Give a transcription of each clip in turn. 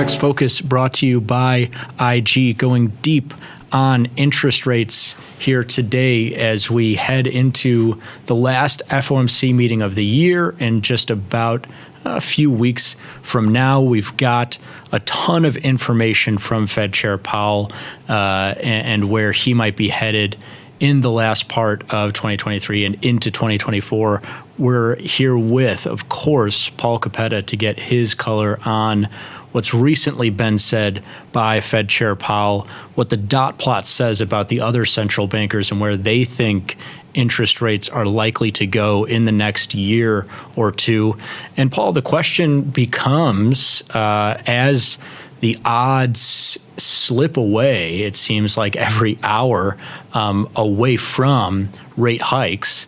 Forex Focus brought to you by IG, going deep on interest rates here today as we head into the last FOMC meeting of the year in just about a few weeks from now. We've got a ton of information from Fed Chair Powell and where he might be headed in the last part of 2023 and into 2024. We're here with, of course, Paul Capetta to get his color on what's recently been said by Fed Chair Powell, what the dot plot says about the other central bankers and where they think interest rates are likely to go in the next year or two. And Paul, the question becomes, as the odds slip away, it seems like every hour, away from rate hikes,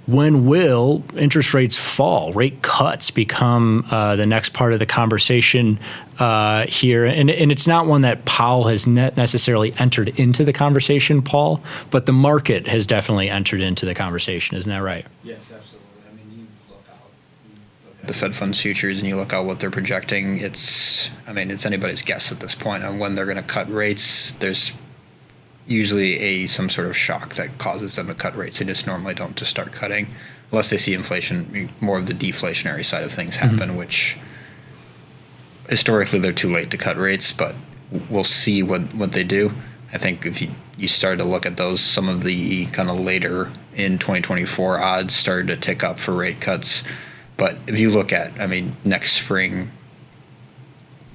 when will interest rates fall? Rate cuts become the next part of the conversation here. And it's not one that Powell has necessarily entered into the conversation, Paul, but the market has definitely entered into the conversation. Isn't that right? Yes, absolutely. I mean, you look at the Fed funds futures and you look at what they're projecting. It's anybody's guess at this point on when they're going to cut rates. There's usually some sort of shock that causes them to cut rates. They just normally don't just start cutting unless they see inflation, more of the deflationary side of things happen, which historically they're too late to cut rates, but we'll see what they do. I think if you started to look at those, some of the kind of later in 2024 odds started to tick up for rate cuts. But if you look at, next spring,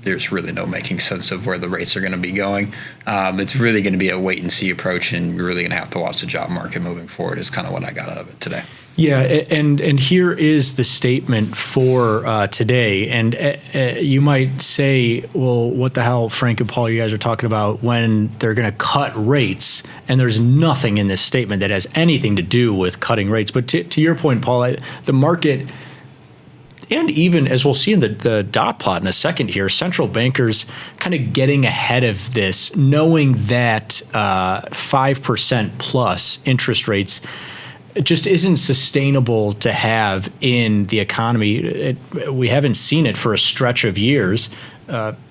there's really no making sense of where the rates are going to be going. It's really going to be a wait and see approach, and you're really going to have to watch the job market moving forward is kind of what I got out of it today. Yeah, and here is the statement for today. And you might say, well, what the hell, Frank and Paul, you guys are talking about when they're going to cut rates, and there's nothing in this statement that has anything to do with cutting rates. But to your point, Paul, the market, and even as we'll see in the dot plot in a second here, central bankers kind of getting ahead of this, knowing that 5% plus interest rates just isn't sustainable to have in the economy. We haven't seen it for a stretch of years.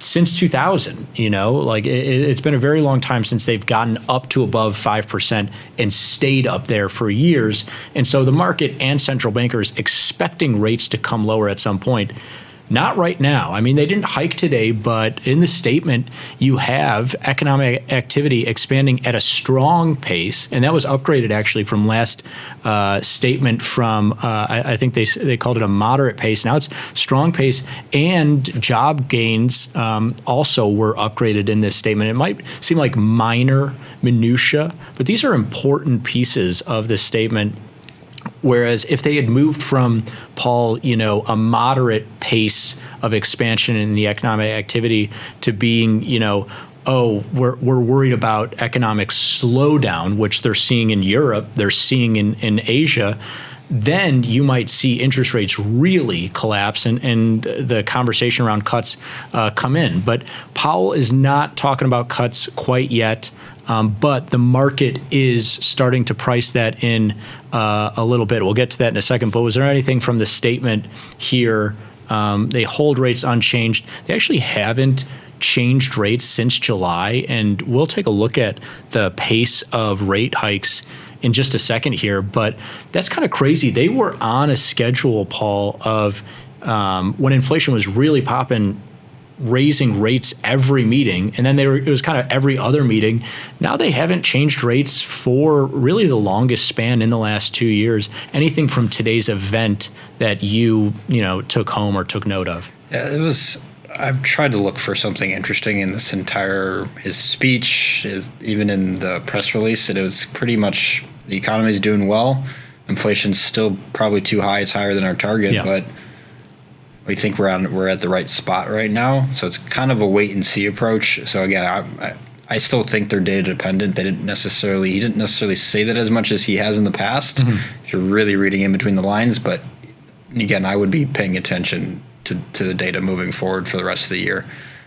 Since 2000, it's been a very long time since they've gotten up to above 5% and stayed up there for years. And so the market and central bankers expecting rates to come lower at some point. Not right now. They didn't hike today, but in the statement, you have economic activity expanding at a strong pace, and that was upgraded actually from last statement from, I think they called it a moderate pace. Now it's strong pace, and job gains also were upgraded in this statement. It might seem like minor minutia, but these are important pieces of this statement. Whereas if they had moved from, Paul, a moderate pace of expansion in the economic activity to being, we're worried about economic slowdown, which they're seeing in Europe, they're seeing in Asia, then you might see interest rates really collapse and the conversation around cuts come in. But Powell is not talking about cuts quite yet. But the market is starting to price that in a little bit. We'll get to that in a second. But was there anything from the statement here? They hold rates unchanged. They actually haven't changed rates since July. And we'll take a look at the pace of rate hikes in just a second here. But that's kind of crazy. They were on a schedule, Paul, of when inflation was really popping, raising rates every meeting, and then it was kind of every other meeting. Now they haven't changed rates for really the longest span in the last 2 years. Anything from today's event that you took home or took note of? Yeah, I've tried to look for something interesting in this his speech, even in the press release. It was pretty much the economy's doing well. Inflation's still probably too high. It's higher than our target, but we think we're at the right spot right now. So it's kind of a wait and see approach. So again, I still think they're data dependent. He didn't necessarily say that as much as he has in the past, if you're really reading in between the lines. But again, I would be paying attention to the data moving forward for the rest of the year,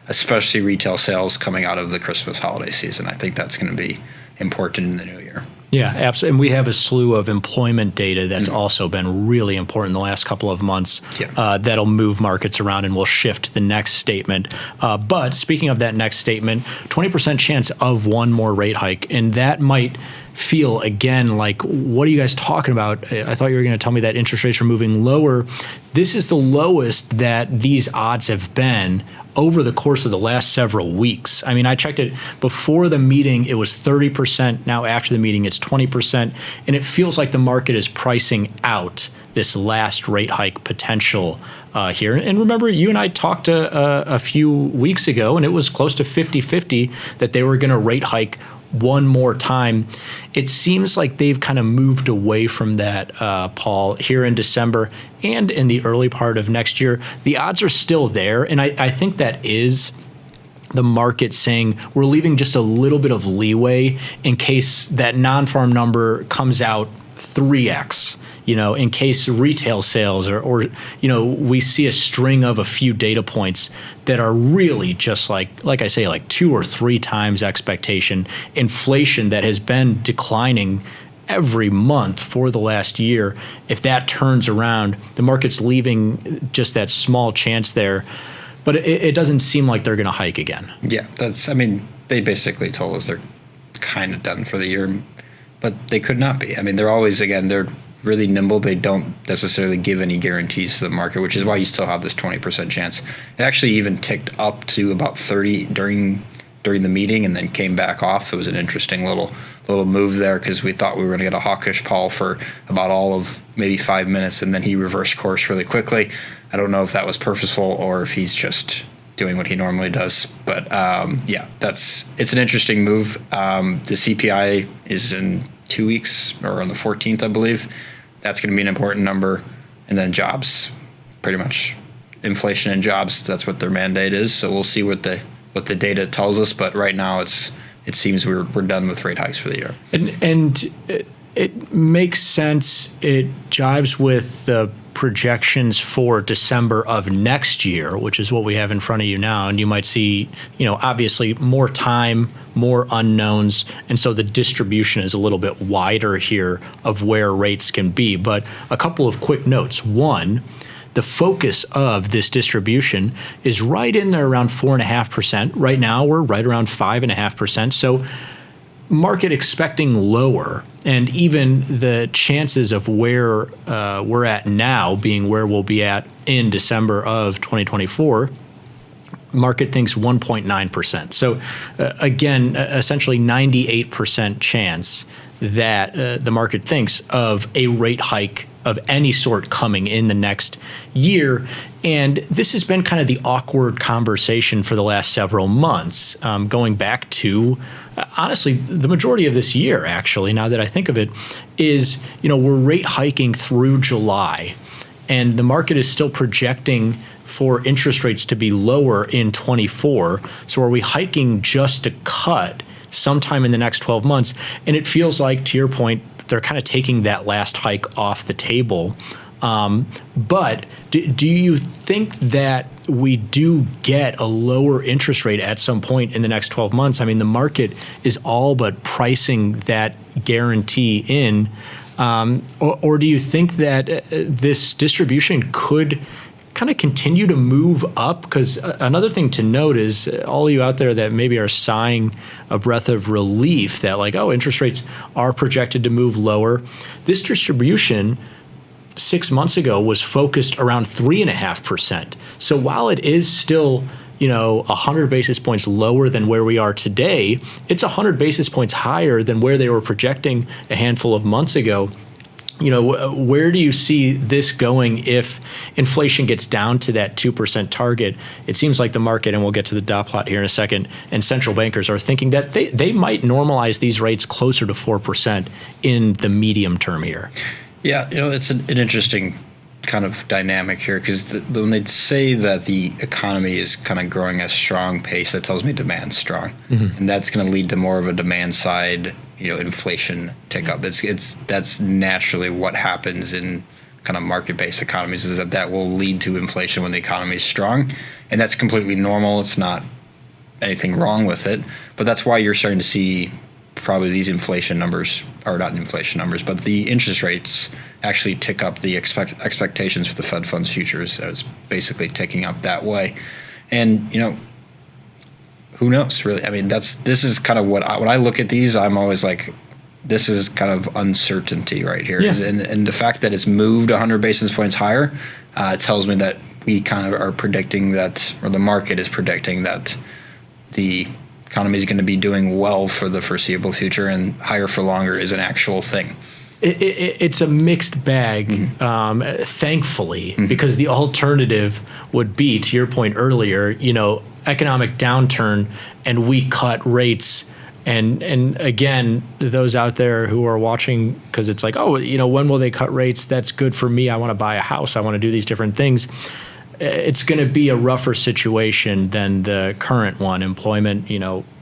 especially retail sales coming out of the Christmas holiday season. I think that's going to be important in the new year. Yeah, absolutely. And we have a slew of employment data that's also been really important the last couple of months. Yeah. That'll move markets around and will shift the next statement. But speaking of that next statement, 20% chance of one more rate hike. And that might feel, again, like, what are you guys talking about? I thought you were going to tell me that interest rates are moving lower. This is the lowest that these odds have been over the course of the last several weeks. I mean, I checked it before the meeting, it was 30%. Now after the meeting, it's 20%. And it feels like the market is pricing out this last rate hike potential here. And remember, you and I talked a few weeks ago, and it was close to 50-50 that they were going to rate hike one more time. It seems like they've kind of moved away from that, Paul, here in December and in the early part of next year. The odds are still there, and I think that is the market saying we're leaving just a little bit of leeway in case that non-farm number comes out 3x. In case retail sales or we see a string of a few data points that are really just like I say, like 2 or 3 times expectation. Inflation that has been declining every month for the last year. If that turns around, the market's leaving just that small chance there. But it doesn't seem like they're going to hike again. Yeah, they basically told us they're kind of done for the year, but they could not be. I mean, they're really nimble. They don't necessarily give any guarantees to the market, which is why you still have this 20% chance. It actually even ticked up to about 30 during the meeting and then came back off. It was an interesting little move there because we thought we were going to get a hawkish Paul for about all of maybe 5 minutes, and then he reversed course really quickly. I don't know if that was purposeful or if he's just doing what he normally does. But it's an interesting move. The CPI is in 2 weeks, or on the 14th, I believe. That's going to be an important number. And then jobs, pretty much inflation and jobs. That's what their mandate is. So we'll see what the data tells us. But right now, it seems we're done with rate hikes for the year. And it makes sense. It jives with the projections for December of next year, which is what we have in front of you now. And you might see, obviously more time, more unknowns. And so the distribution is a little bit wider here of where rates can be. But a couple of quick notes. One, the focus of this distribution is right in there around 4.5%. Right now, we're right around 5.5%. So market expecting lower, and even the chances of where we're at now being where we'll be at in December of 2024, market thinks 1.9%. So again, essentially 98% chance that the market thinks of a rate hike of any sort coming in the next year. And this has been kind of the awkward conversation for the last several months, going back to, honestly, the majority of this year, actually, now that I think of it, is, we're rate hiking through July, and the market is still projecting for interest rates to be lower in 24. So are we hiking just to cut sometime in the next 12 months? And it feels like, to your point, they're kind of taking that last hike off the table. But do you think that we do get a lower interest rate at some point in the next 12 months? I mean, the market is all but pricing that guarantee in. Or do you think that this distribution could kind of continue to move up? Because another thing to note is all of you out there that maybe are sighing a breath of relief that interest rates are projected to move lower. This distribution 6 months ago was focused around 3.5%. So while it is still 100 basis points lower than where we are today, it's 100 basis points higher than where they were projecting a handful of months ago. Where do you see this going if inflation gets down to that 2% target? It seems like the market, and we'll get to the dot plot here in a second, and central bankers are thinking that they might normalize these rates closer to 4% in the medium term here. Yeah, it's an interesting kind of dynamic here, because when they say that the economy is kind of growing at a strong pace, that tells me demand's strong. Mm-hmm. And that's going to lead to more of a demand side inflation tick up. That's naturally what happens in kind of market-based economies, is that will lead to inflation when the economy is strong, and that's completely normal. It's not anything wrong with it, but that's why you're starting to see probably these inflation numbers, or not inflation numbers, but the interest rates actually tick up the expectations for the Fed funds futures. It's basically ticking up that way. And, who knows, really? I mean, this is kind of when I look at these, I'm always like, this is kind of uncertainty right here. Yeah. And the fact that it's moved 100 basis points higher tells me that we kind of are predicting that, or the market is predicting that the economy is going to be doing well for the foreseeable future, and higher for longer is an actual thing. It's a mixed bag, thankfully, because the alternative would be, to your point earlier, economic downturn and we cut rates. And again, those out there who are watching, because it's like, when will they cut rates? That's good for me. I want to buy a house. I want to do these different things. It's going to be a rougher situation than the current one. Employment,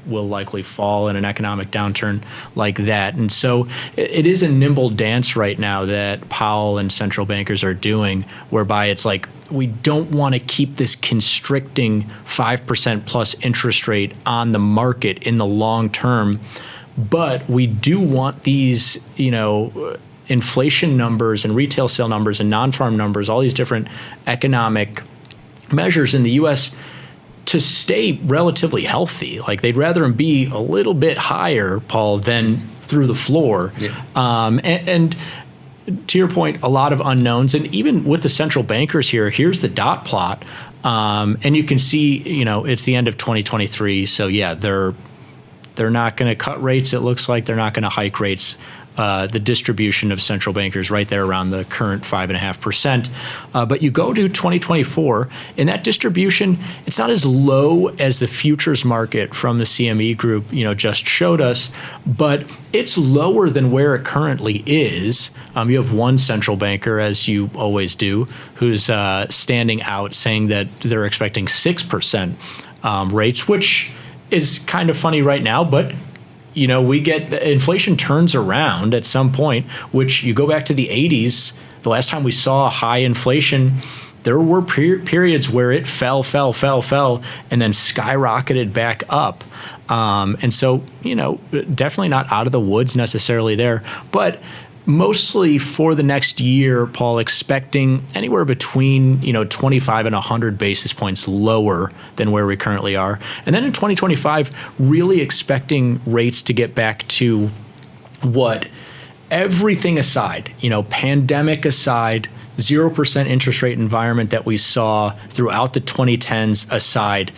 will likely fall in an economic downturn like that. And so it is a nimble dance right now that Powell and central bankers are doing, whereby it's like, we don't want to keep this constricting 5% plus interest rate on the market in the long term, but we do want these, inflation numbers and retail sale numbers and non-farm numbers, all these different economic measures in the U.S. to stay relatively healthy. Like, they'd rather them be a little bit higher, Paul, than through the floor. Yeah. And to your point, a lot of unknowns. And even with the central bankers here's the dot plot. And you can see, it's the end of 2023. So yeah, they're not going to cut rates. It looks like they're not going to hike rates. The distribution of central bankers right there around the current 5.5%. But you go to 2024, and that distribution, it's not as low as the futures market from the CME group, just showed us, but it's lower than where it currently is. You have one central banker, as you always do, who's standing out saying that they're expecting 6% rates, which is kind of funny right now, but we get inflation turns around at some point, which you go back to the 80s. The last time we saw high inflation, there were periods where it fell, and then skyrocketed back up. And so, definitely not out of the woods necessarily there, but mostly for the next year, Paul, expecting anywhere between 25 and 100 basis points lower than where we currently are. And then in 2025, really expecting rates to get back to what, everything aside, pandemic aside, 0% interest rate environment that we saw throughout the 2010s aside,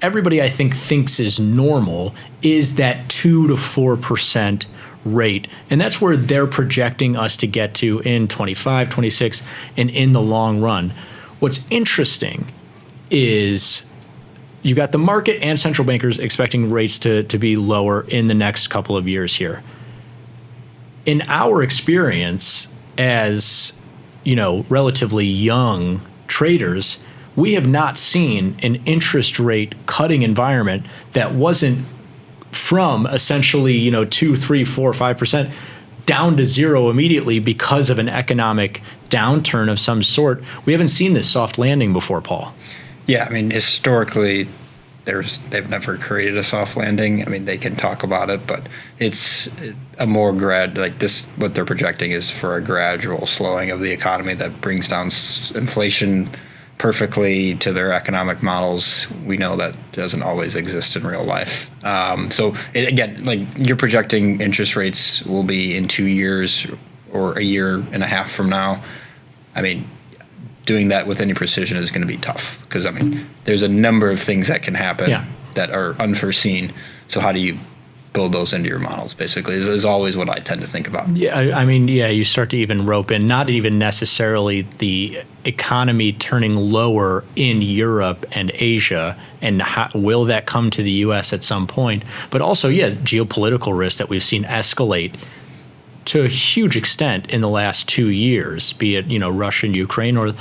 everybody I think thinks is normal is that 2 to 4% rate. And that's where they're projecting us to get to in 25, 26, and in the long run. What's interesting is you got the market and central bankers expecting rates to be lower in the next couple of years here. In our experience as, relatively young traders, we have not seen an interest rate cutting environment that wasn't from essentially, 2, 3, 4, 5% down to zero immediately because of an economic downturn of some sort. We haven't seen this soft landing before, Paul. Yeah, I mean, historically, they've never created a soft landing. I mean, they can talk about it, but it's a more what they're projecting is for a gradual slowing of the economy that brings down inflation perfectly to their economic models. We know that doesn't always exist in real life. Again, you're projecting interest rates will be in 2 years or a year and a half from now. I mean, doing that with any precision is going to be tough because, there's a number of things that can happen that are unforeseen. So how do you build those into your models, basically, is always what I tend to think about. Yeah, you start to even rope in, not even necessarily the economy turning lower in Europe and Asia, and will that come to the U.S. at some point, but also, geopolitical risks that we've seen escalate to a huge extent in the last 2 years, be it, Russia and Ukraine or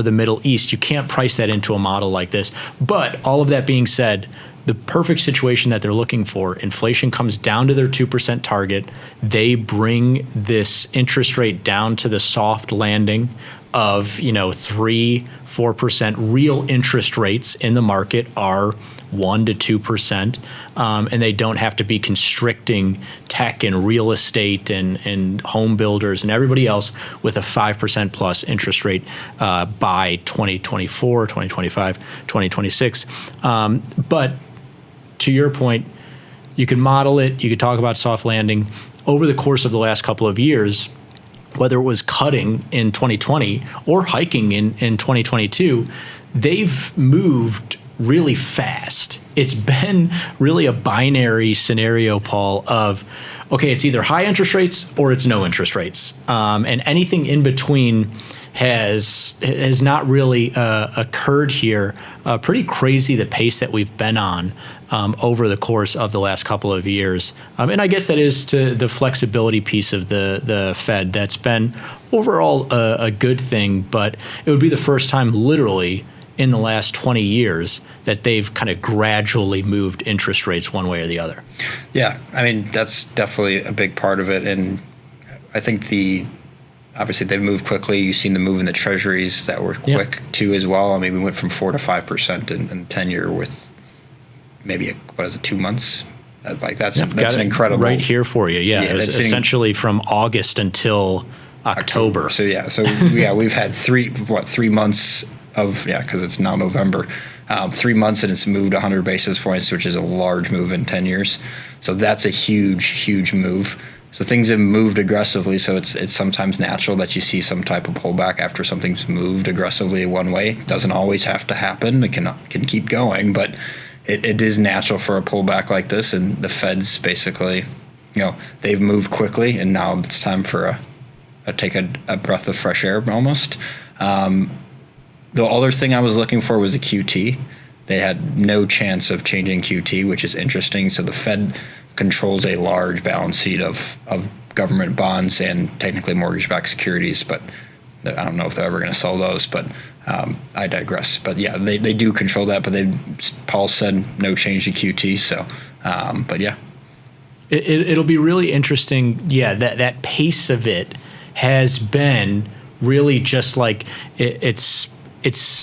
the Middle East. You can't price that into a model like this. But all of that being said, the perfect situation that they're looking for, inflation comes down to their 2% target. They bring this interest rate down to the soft landing. of 3-4% real interest rates in the market are 1% to 2%, and they don't have to be constricting tech and real estate and home builders and everybody else with a 5% plus interest rate by 2024, 2025, 2026. But to your point, you can model it, you could talk about soft landing. Over the course of the last couple of years, whether it was cutting in 2020 or hiking in 2022, they've moved really fast. It's been really a binary scenario, Paul, of, okay, it's either high interest rates or it's no interest rates. And anything in between has not really occurred here. Pretty crazy the pace that we've been on over the course of the last couple of years. And I guess that is to the flexibility piece of the Fed. That's been overall a good thing, but it would be the first time literally in the last 20 years that they've kind of gradually moved interest rates one way or the other. Yeah, I mean, that's definitely a big part of it. And I think obviously they've moved quickly. You've seen the move in the treasuries that were quick too as well. I mean, we went from 4 to 5% in 10-year with maybe 2 months. Like that's an incredible. Right here for you. Yeah, it was essentially from August until October. So we've had 3 months of, because it's now November, 3 months and it's moved 100 basis points, which is a large move in 10 years. So that's a huge move. So things have moved aggressively. So it's sometimes natural that you see some type of pullback after something's moved aggressively one way. It doesn't always have to happen. It can keep going, but it is natural for a pullback like this. And the Fed's basically, they've moved quickly, and now it's time for take a breath of fresh air almost. The other thing I was looking for was a QT. They had no chance of changing QT, which is interesting. So the Fed controls a large balance sheet of government bonds and technically mortgage-backed securities, but I don't know if they're ever going to sell those, but I digress. But yeah, they do control that, but Paul said no change to QT, so, but yeah. It'll be really interesting, that pace of it has been really just like, it's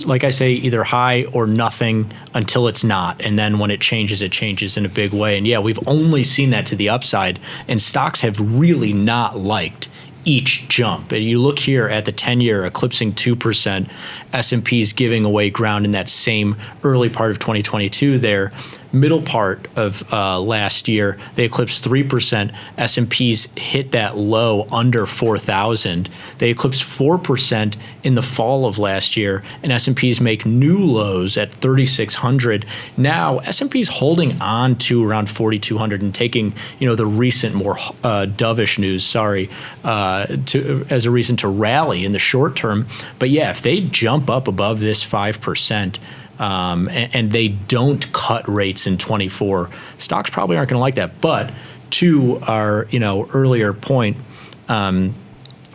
like I say, either high or nothing until it's not. And then when it changes in a big way. And we've only seen that to the upside. And stocks have really not liked each jump. And you look here at the 10-year eclipsing 2%, S&P's giving away ground in that same early part of 2022 there. Middle part of last year, they eclipsed 3%. S&P's hit that low under 4,000. They eclipsed 4% in the fall of last year, and S&P's make new lows at 3,600. Now, S&P's holding on to around 4,200 and taking, the recent more dovish news, as a reason to rally in the short term. But if they jump up above this 5%, and they don't cut rates in 24, stocks probably aren't going to like that. But to our earlier point,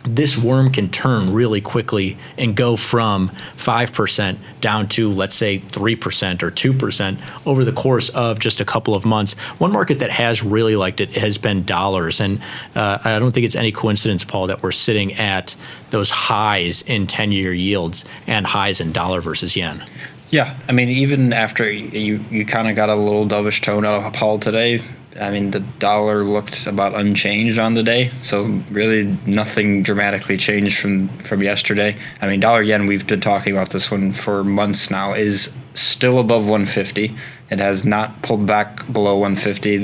this worm can turn really quickly and go from 5% down to, let's say, 3% or 2% over the course of just a couple of months. One market that has really liked it has been dollars. And I don't think it's any coincidence, Paul, that we're sitting at those highs in 10-year yields and highs in dollar versus yen. Yeah, I mean, even after you kind of got a little dovish tone out of Paul today, I mean, the dollar looked about unchanged on the day. So really nothing dramatically changed from yesterday. I mean, dollar yen, we've been talking about this one for months now, is still above 150. It has not pulled back below 150.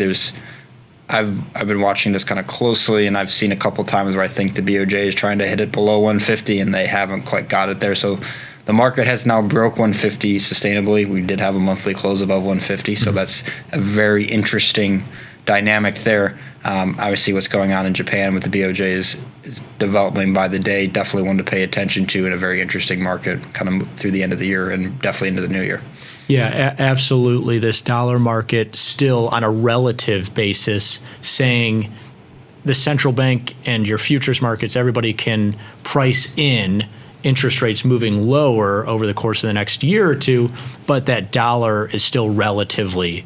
I've been watching this kind of closely, and I've seen a couple times where I think the BOJ is trying to hit it below 150, and they haven't quite got it there. So the market has now broke 150 sustainably. We did have a monthly close above 150, so that's a very interesting dynamic there. Obviously, what's going on in Japan with the BOJ is developing by the day. Definitely one to pay attention to in a very interesting market kind of through the end of the year and definitely into the new year. Yeah, absolutely. This dollar market still on a relative basis saying the central bank and your futures markets, everybody can price in interest rates moving lower over the course of the next year or two, but that dollar is still relatively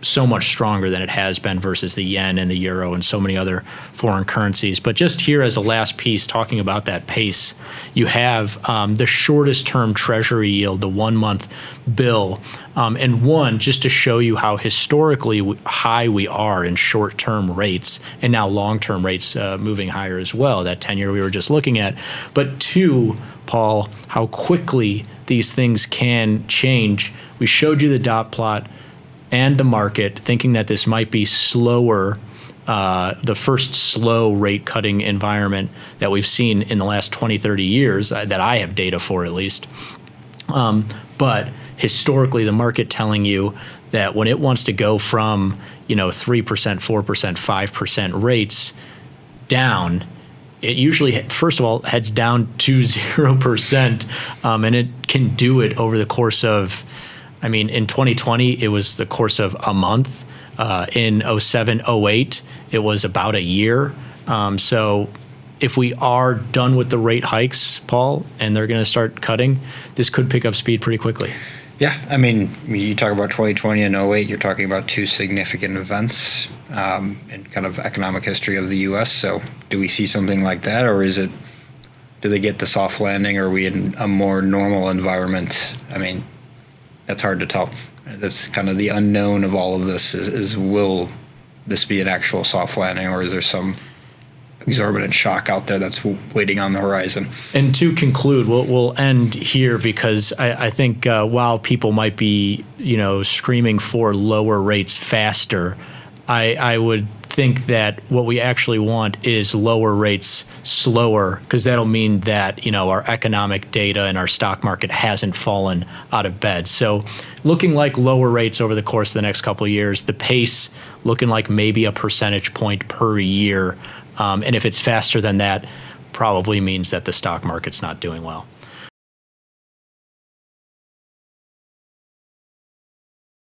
so much stronger than it has been versus the yen and the euro and so many other foreign currencies. But just here as a last piece, talking about that pace, you have the shortest term treasury yield, the 1 month bill, and one, just to show you how historically high we are in short term rates, and now long term rates moving higher as well, that 10-year we were just looking at. But two, Paul, how quickly these things can change. We showed you the dot plot and the market, thinking that this might be slower, the first slow rate cutting environment that we've seen in the last 20, 30 years, that I have data for at least. But historically, the market telling you that when it wants to go from 3%, 4%, 5% rates down, it usually, first of all, heads down to 0%, and it can do it over the course of, in 2020, it was the course of a month. In 07, 08, it was about a year. So if we are done with the rate hikes, Paul, and they're going to start cutting, this could pick up speed pretty quickly. Yeah, you talk about 2020 and 08, you're talking about two significant events in kind of economic history of the U.S. So do we see something like that, or do they get the soft landing, or are we in a more normal environment? That's hard to tell. That's kind of the unknown of all of this is will this be an actual soft landing, or is there some exorbitant shock out there that's waiting on the horizon? And to conclude, we'll end here, because I think while people might be screaming for lower rates faster, I would think that what we actually want is lower rates slower, because that'll mean that our economic data and our stock market hasn't fallen out of bed. So looking like lower rates over the course of the next couple of years, the pace looking like maybe a percentage point per year. And if it's faster than that, probably means that the stock market's not doing well.